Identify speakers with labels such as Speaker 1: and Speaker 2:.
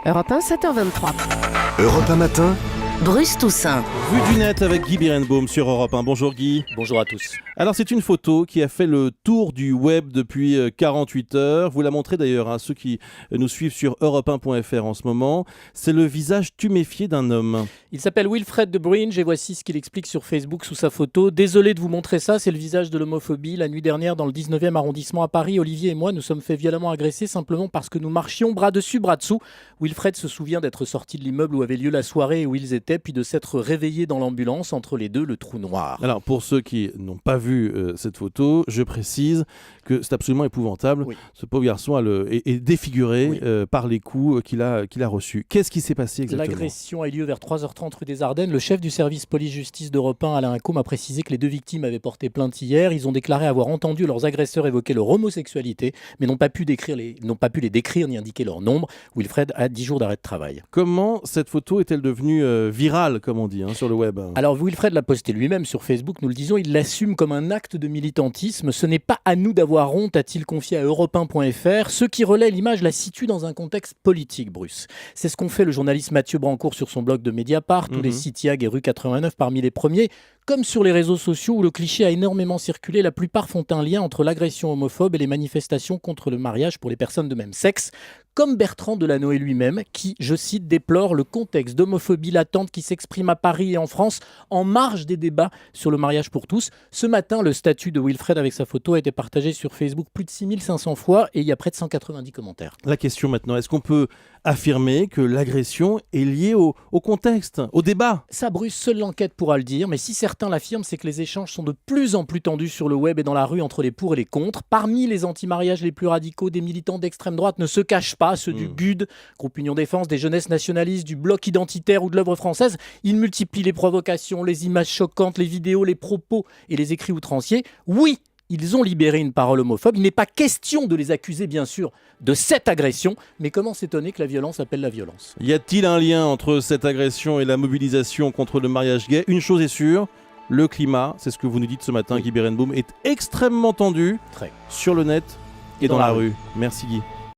Speaker 1: Europe 1, 7h23.
Speaker 2: Europe 1 matin,
Speaker 3: Bruce Toussaint.
Speaker 4: Vue du net avec Guy Birenbaum sur Europe 1. Bonjour Guy.
Speaker 5: Bonjour à tous.
Speaker 4: Alors c'est une photo qui a fait le tour du web depuis 48 heures. Vous la montrez d'ailleurs à ceux qui nous suivent sur europe1.fr en ce moment. C'est le visage tuméfié d'un homme.
Speaker 5: Il s'appelle Wilfred de Bruijn et voici ce qu'il explique sur Facebook sous sa photo. Désolé de vous montrer ça, c'est le visage de l'homophobie. La nuit dernière, dans le 19e arrondissement à Paris, Olivier et moi nous sommes fait violemment agresser simplement parce que nous marchions bras dessus, bras dessous. Wilfred se souvient d'être sorti de l'immeuble où avait lieu la soirée et où ils étaient, puis de s'être réveillé dans l'ambulance, entre les deux le trou noir.
Speaker 4: Alors pour ceux qui n'ont pas vu cette photo, je précise que c'est absolument épouvantable.
Speaker 5: Oui.
Speaker 4: Ce pauvre garçon est défiguré
Speaker 5: Oui.
Speaker 4: par les coups qu'il a reçus. Qu'est-ce qui s'est passé exactement ?
Speaker 5: L'agression a eu lieu vers 3h30 rue des Ardennes. Le chef du service police-justice d'Europe 1, Alain Accom, a précisé que les deux victimes avaient porté plainte hier. Ils ont déclaré avoir entendu leurs agresseurs évoquer leur homosexualité, mais n'ont pas pu les décrire ni indiquer leur nombre. Wilfred a 10 jours d'arrêt de travail.
Speaker 4: Comment cette photo est-elle devenue virale, comme on dit, sur le web ?
Speaker 5: Alors Wilfred l'a posté lui-même sur Facebook, nous le disons, il l'assume comme un acte de militantisme. Ce n'est pas à nous d'avoir honte, a-t-il confié à europe1.fr. Ceux qui relaient l'image la situent dans un contexte politique, Bruce. C'est ce qu'ont fait le journaliste Mathieu Brancourt sur son blog de Mediapart, ou les Citiag et Rue 89 parmi les premiers, comme sur les réseaux sociaux où le cliché a énormément circulé. La plupart font un lien entre l'agression homophobe et les manifestations contre le mariage pour les personnes de même sexe, comme Bertrand Delanoë lui-même, qui, je cite, déplore le contexte d'homophobie latente qui s'exprime à Paris et en France en marge des débats sur le mariage pour tous. Ce matin, le statut de Wilfred avec sa photo a été partagé sur Facebook plus de 6500 fois et il y a près de 190 commentaires.
Speaker 4: La question maintenant, est-ce qu'on peut affirmer que l'agression est liée au contexte, au débat ?
Speaker 5: Ça, Bruce, seule l'enquête pourra le dire, mais si certains l'affirment, c'est que les échanges sont de plus en plus tendus sur le web et dans la rue entre les pour et les contre. Parmi les anti-mariages les plus radicaux, des militants d'extrême droite ne se cachent pas, ceux du GUD, groupe Union Défense, des jeunesses nationalistes, du Bloc identitaire ou de l'œuvre française. Ils multiplient les provocations, les images choquantes, les vidéos, les propos et les écrits outranciers. Oui, ils ont libéré une parole homophobe. Il n'est pas question de les accuser, bien sûr, de cette agression. Mais comment s'étonner que la violence appelle la violence ?
Speaker 4: Y a-t-il un lien entre cette agression et la mobilisation contre le mariage gay ? Une chose est sûre, le climat, c'est ce que vous nous dites ce matin, Guy Birenbaum, est extrêmement tendu
Speaker 5: Très.
Speaker 4: sur le net et dans la rue. Merci Guy.